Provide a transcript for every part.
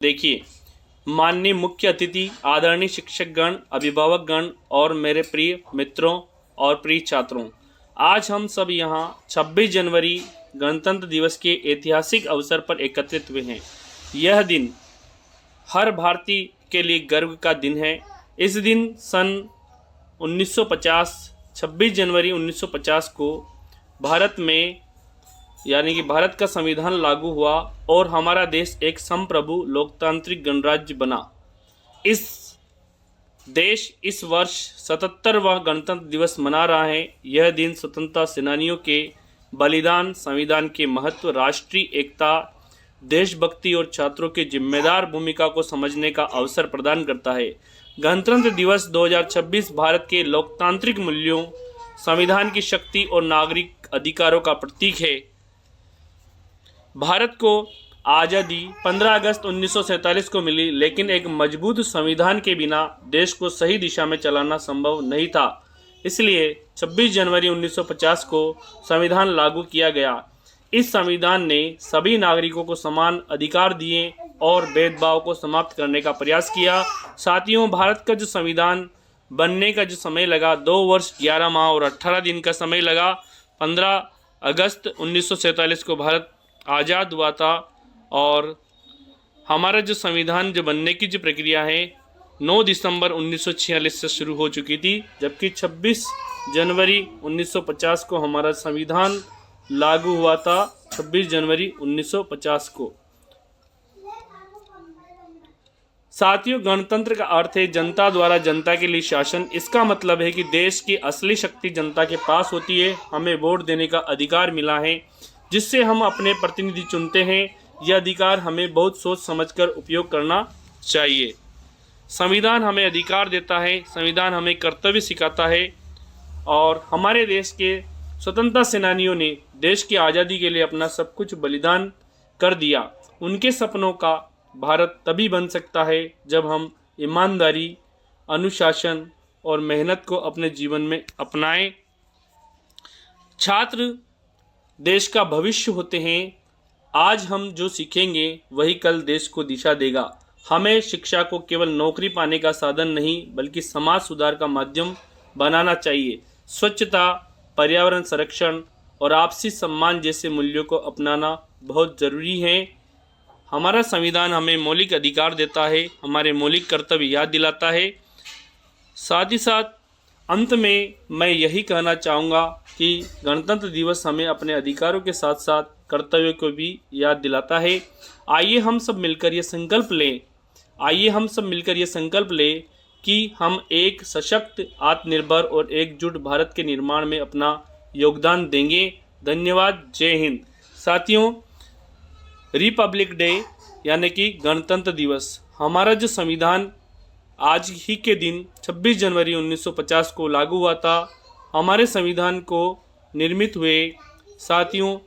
देखिए, माननीय मुख्य अतिथि, आदरणीय शिक्षकगण, अभिभावकगण और मेरे प्रिय मित्रों और प्रिय छात्रों, आज हम सब यहाँ 26 जनवरी गणतंत्र दिवस के ऐतिहासिक अवसर पर एकत्रित हुए हैं। यह दिन हर भारतीय के लिए गर्व का दिन है। इस दिन सन 1950 26 जनवरी 1950 को भारत में यानी कि भारत का संविधान लागू हुआ और हमारा देश एक संप्रभु लोकतांत्रिक गणराज्य बना। इस देश इस वर्ष 77वां गणतंत्र दिवस मना रहा है। यह दिन स्वतंत्रता सेनानियों के बलिदान, संविधान के महत्व, राष्ट्रीय एकता, देशभक्ति और छात्रों की जिम्मेदार भूमिका को समझने का अवसर प्रदान करता है। गणतंत्र दिवस 2026 भारत के लोकतांत्रिक मूल्यों, संविधान की शक्ति और नागरिक अधिकारों का प्रतीक है। भारत को आज़ादी 15 अगस्त 1947 को मिली, लेकिन एक मजबूत संविधान के बिना देश को सही दिशा में चलाना संभव नहीं था। इसलिए 26 जनवरी 1950 को संविधान लागू किया गया। इस संविधान ने सभी नागरिकों को समान अधिकार दिए और भेदभाव को समाप्त करने का प्रयास किया। साथियों, भारत का जो संविधान बनने का जो समय लगा, 2 वर्ष 11 माह और 18 दिन का समय लगा। 15 अगस्त 1947 को भारत आज़ाद हुआ था और हमारा जो संविधान जो बनने की जो प्रक्रिया है 9 दिसंबर 1946 से शुरू हो चुकी थी, जबकि 26 जनवरी 1950 को हमारा संविधान लागू हुआ था। 26 जनवरी 1950 को। साथियों, गणतंत्र का अर्थ है जनता द्वारा जनता के लिए शासन। इसका मतलब है कि देश की असली शक्ति जनता के पास होती है। हमें वोट देने का अधिकार मिला है, जिससे हम अपने प्रतिनिधि चुनते हैं। यह अधिकार हमें बहुत सोच समझकर उपयोग करना चाहिए। संविधान हमें अधिकार देता है, संविधान हमें कर्तव्य सिखाता है और हमारे देश के स्वतंत्रता सेनानियों ने देश की आज़ादी के लिए अपना सब कुछ बलिदान कर दिया। उनके सपनों का भारत तभी बन सकता है जब हम ईमानदारी, अनुशासन और मेहनत को अपने जीवन में अपनाएं। छात्र देश का भविष्य होते हैं। आज हम जो सीखेंगे वही कल देश को दिशा देगा। हमें शिक्षा को केवल नौकरी पाने का साधन नहीं बल्कि समाज सुधार का माध्यम बनाना चाहिए। स्वच्छता, पर्यावरण संरक्षण और आपसी सम्मान जैसे मूल्यों को अपनाना बहुत ज़रूरी है। हमारा संविधान हमें मौलिक अधिकार देता है, हमारे मौलिक कर्तव्य याद दिलाता है। साथ ही साथ अंत में मैं यही कहना चाहूँगा कि गणतंत्र दिवस हमें अपने अधिकारों के साथ साथ कर्तव्यों को भी याद दिलाता है। आइए हम सब मिलकर ये संकल्प लें कि हम एक सशक्त, आत्मनिर्भर और एकजुट भारत के निर्माण में अपना योगदान देंगे। धन्यवाद। जय हिंद। साथियों, रिपब्लिक डे यानी कि गणतंत्र दिवस, हमारा जो संविधान आज ही के दिन 26 जनवरी 1950 को लागू हुआ था। हमारे संविधान को निर्मित हुए साथियों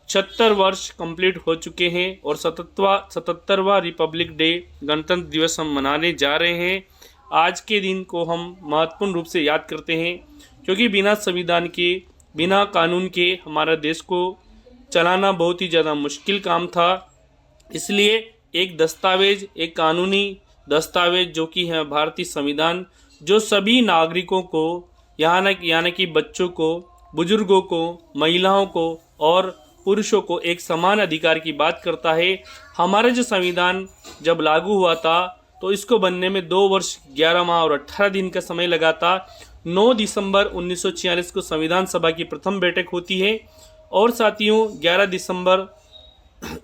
76 वर्ष कंप्लीट हो चुके हैं और 77वां रिपब्लिक डे गणतंत्र दिवस हम मनाने जा रहे हैं। आज के दिन को हम महत्वपूर्ण रूप से याद करते हैं, क्योंकि बिना संविधान के, बिना कानून के हमारा देश को चलाना बहुत ही ज़्यादा मुश्किल काम था। इसलिए एक दस्तावेज, एक कानूनी दस्तावेज जो कि है भारतीय संविधान, जो सभी नागरिकों को यानी कि बच्चों को, बुजुर्गों को, महिलाओं को और पुरुषों को एक समान अधिकार की बात करता है। हमारा जो संविधान जब लागू हुआ था तो इसको बनने में 2 वर्ष 11 माह और 18 दिन का समय लगा था। 9 दिसंबर 1946 को संविधान सभा की प्रथम बैठक होती है और साथियों 11 दिसंबर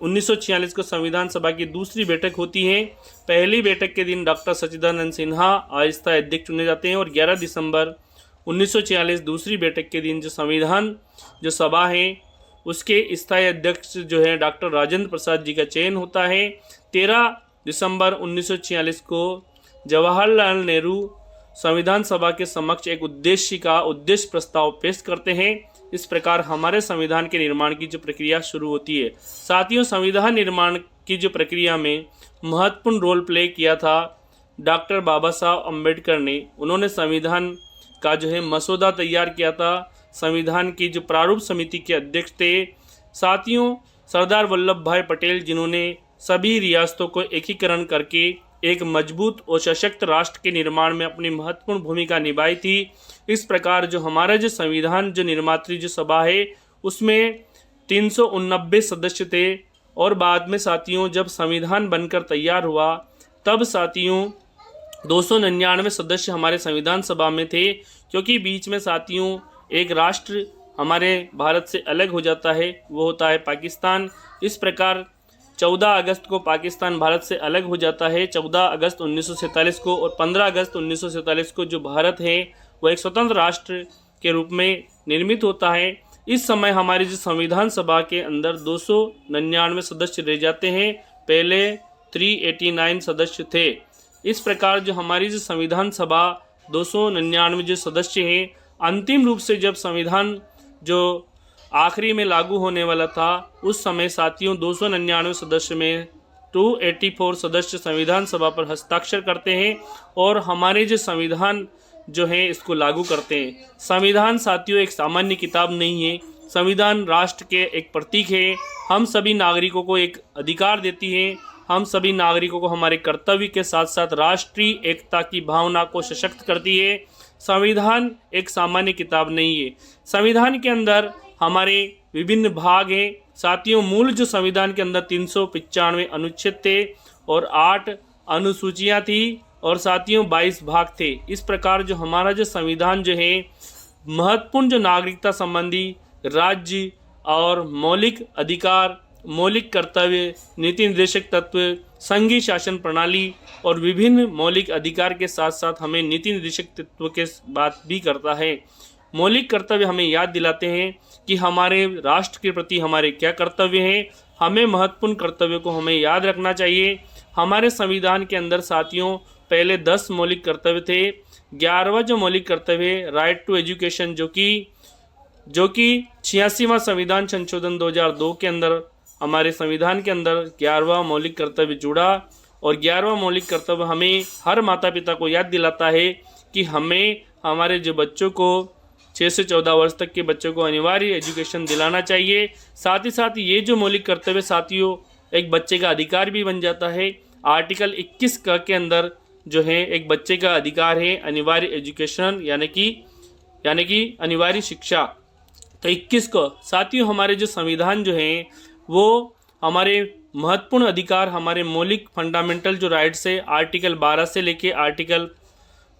1946 को संविधान सभा की दूसरी बैठक होती है। पहली बैठक के दिन डॉक्टर सच्चिदानंद सिन्हा अस्थायी अध्यक्ष चुने जाते हैं और 11 दिसंबर 1946 दूसरी बैठक के दिन जो संविधान जो सभा है उसके स्थायी अध्यक्ष जो है डॉक्टर राजेंद्र प्रसाद जी का चयन होता है। 13 दिसंबर 1946 को जवाहरलाल नेहरू संविधान सभा के समक्ष एक उद्देश्य प्रस्ताव पेश करते हैं। इस प्रकार हमारे संविधान के निर्माण की जो प्रक्रिया शुरू होती है। साथियों, संविधान निर्माण की जो प्रक्रिया में महत्वपूर्ण रोल प्ले किया था डॉक्टर बाबा साहब अम्बेडकर ने। उन्होंने संविधान का जो है मसौदा तैयार किया था। संविधान की जो प्रारूप समिति के अध्यक्ष थे। साथियों, सरदार वल्लभ भाई पटेल जिन्होंने सभी रियासतों को एकीकरण करके एक मजबूत और सशक्त राष्ट्र के निर्माण में अपनी महत्वपूर्ण भूमिका निभाई थी। इस प्रकार जो हमारा जो संविधान जो निर्मात्री जो सभा है उसमें 389 सदस्य थे और बाद में साथियों जब संविधान बनकर तैयार हुआ तब साथियों 299 सदस्य हमारे संविधान सभा में थे, क्योंकि बीच में साथियों एक राष्ट्र हमारे भारत से अलग हो जाता है, वो होता है पाकिस्तान। इस प्रकार 14 अगस्त को पाकिस्तान भारत से अलग हो जाता है, 14 अगस्त 1947 को, और 15 अगस्त 1947 को जो भारत है वो एक स्वतंत्र राष्ट्र के रूप में निर्मित होता है। इस समय हमारी जो संविधान सभा के अंदर 299 सदस्य रह जाते हैं, पहले 389 सदस्य थे। इस प्रकार जो हमारी जो संविधान सभा 299 जो सदस्य हैं, अंतिम रूप से जब संविधान जो आखिरी में लागू होने वाला था उस समय साथियों 299 सदस्य में 284 सदस्य संविधान सभा पर हस्ताक्षर करते हैं और हमारे जो संविधान जो है इसको लागू करते हैं। संविधान साथियों एक सामान्य किताब नहीं है, संविधान राष्ट्र के एक प्रतीक है। हम सभी नागरिकों को एक अधिकार देती है, हम सभी नागरिकों को हमारे कर्तव्य के साथ साथ राष्ट्रीय एकता की भावना को सशक्त करती है। संविधान एक सामान्य किताब नहीं है। संविधान के अंदर हमारे विभिन्न भाग हैं साथियों। मूल जो संविधान के अंदर 395 अनुच्छेद थे और 8 अनुसूचियां थी और साथियों 22 भाग थे। इस प्रकार जो हमारा जो संविधान जो है महत्वपूर्ण जो नागरिकता संबंधी राज्य और मौलिक अधिकार, मौलिक कर्तव्य, नीति निर्देशक तत्व, संघीय शासन प्रणाली और विभिन्न मौलिक अधिकार के साथ साथ हमें नीति निर्देशक तत्व के बात भी करता है। मौलिक कर्तव्य हमें याद दिलाते हैं कि हमारे राष्ट्र के प्रति हमारे क्या कर्तव्य हैं। हमें महत्वपूर्ण कर्तव्यों को हमें याद रखना चाहिए। हमारे संविधान के अंदर साथियों पहले 10 मौलिक कर्तव्य थे। 11वां जो मौलिक कर्तव्य राइट टू एजुकेशन जो कि 86वां संविधान संशोधन 2002 के अंदर हमारे संविधान के अंदर 11वां मौलिक कर्तव्य जुड़ा और 11वां मौलिक कर्तव्य हमें हर माता पिता को याद दिलाता है कि हमें हमारे जो बच्चों को 6 से 14 वर्ष तक के बच्चों को अनिवार्य एजुकेशन दिलाना चाहिए। साथ ही साथ ये जो मौलिक कर्तव्य साथियों एक बच्चे का अधिकार भी बन जाता है। आर्टिकल 21 के अंदर जो है एक बच्चे का अधिकार है अनिवार्य एजुकेशन यानी कि अनिवार्य शिक्षा। तो 21 को साथियों हमारे जो संविधान जो है वो हमारे महत्वपूर्ण अधिकार, हमारे मौलिक फंडामेंटल जो राइट्स है आर्टिकल 12 से लेके आर्टिकल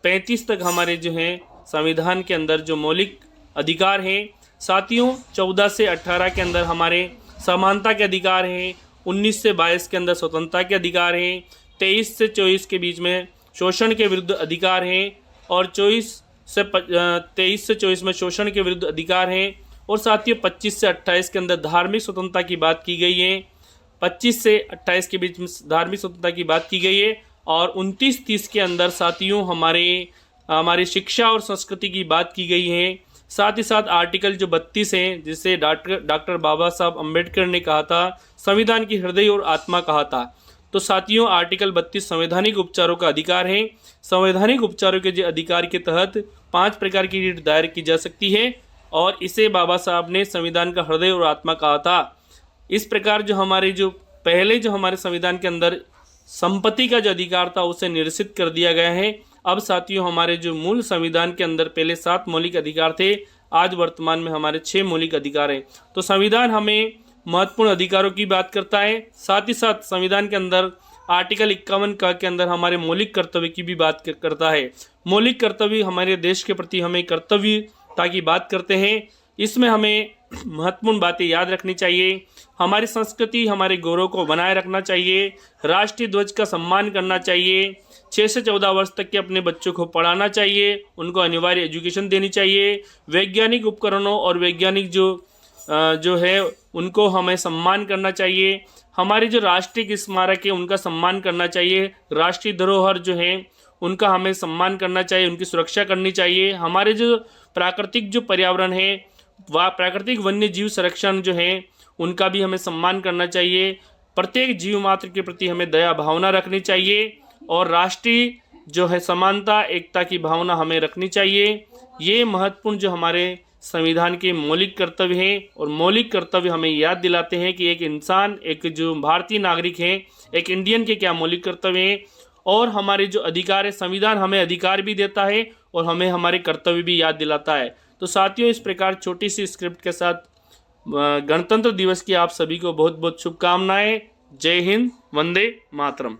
35 तक हमारे जो हैं संविधान के अंदर जो मौलिक अधिकार हैं। साथियों 14 से 18 के अंदर हमारे समानता के अधिकार हैं, 19 से 22 के अंदर स्वतंत्रता के अधिकार हैं, 23 से 24 के बीच में शोषण के विरुद्ध अधिकार हैं और 23 से 24 में शोषण के विरुद्ध अधिकार हैं। और साथियों 25 से 28 के अंदर धार्मिक स्वतंत्रता की बात की गई है, 25 से 28 के बीच में धार्मिक स्वतंत्रता की बात की गई है और 29-30 के अंदर साथियों हमारी शिक्षा और संस्कृति की बात की गई है। साथ ही साथ आर्टिकल जो 32 है जिसे डॉक्टर बाबा साहब अम्बेडकर ने कहा था संविधान की हृदय और आत्मा कहा था। तो साथियों आर्टिकल 32 संवैधानिक उपचारों का अधिकार है। संवैधानिक उपचारों के जो अधिकार के तहत 5 प्रकार की रिट दायर की जा सकती है और इसे बाबा साहब ने संविधान का हृदय और आत्मा कहा था। इस प्रकार जो हमारे संविधान के अंदर संपत्ति का जो अधिकार था उसे निरसित कर दिया गया है। अब साथियों हमारे जो मूल संविधान के अंदर पहले 7 मौलिक अधिकार थे, आज वर्तमान में हमारे 6 मौलिक अधिकार हैं। तो संविधान हमें महत्वपूर्ण अधिकारों की बात करता है, साथ ही साथ संविधान के अंदर आर्टिकल 51 के अंदर हमारे मौलिक कर्तव्य की भी बात करता है। मौलिक कर्तव्य हमारे देश के प्रति हमें कर्तव्यता की बात करते हैं। इसमें हमें महत्वपूर्ण बातें याद रखनी चाहिए। हमारी संस्कृति, हमारे गौरव को बनाए रखना चाहिए। राष्ट्रीय ध्वज का सम्मान करना चाहिए। 6 से 14 वर्ष तक के अपने बच्चों को पढ़ाना चाहिए, उनको अनिवार्य एजुकेशन देनी चाहिए। वैज्ञानिक उपकरणों और वैज्ञानिक जो है उनको हमें सम्मान करना चाहिए। हमारे जो राष्ट्रीय स्मारक है उनका सम्मान करना चाहिए। राष्ट्रीय धरोहर जो है उनका हमें सम्मान करना चाहिए, उनकी सुरक्षा करनी चाहिए। हमारे जो प्राकृतिक जो पर्यावरण है वह प्राकृतिक वन्य जीव संरक्षण जो है उनका भी हमें सम्मान करना चाहिए। प्रत्येक जीव मात्र के प्रति हमें दया भावना रखनी चाहिए और राष्ट्रीय जो है समानता एकता की भावना हमें रखनी चाहिए। ये महत्वपूर्ण जो हमारे संविधान के मौलिक कर्तव्य हैं और मौलिक कर्तव्य हमें याद दिलाते हैं कि एक इंसान, एक जो भारतीय नागरिक है, एक इंडियन के क्या मौलिक कर्तव्य हैं और हमारे जो अधिकार है, संविधान हमें अधिकार भी देता है और हमें हमारे कर्तव्य भी याद दिलाता है। तो साथियों, इस प्रकार छोटी सी स्क्रिप्ट के साथ गणतंत्र दिवस की आप सभी को बहुत बहुत शुभकामनाएं। जय हिंद, वंदे मातरम।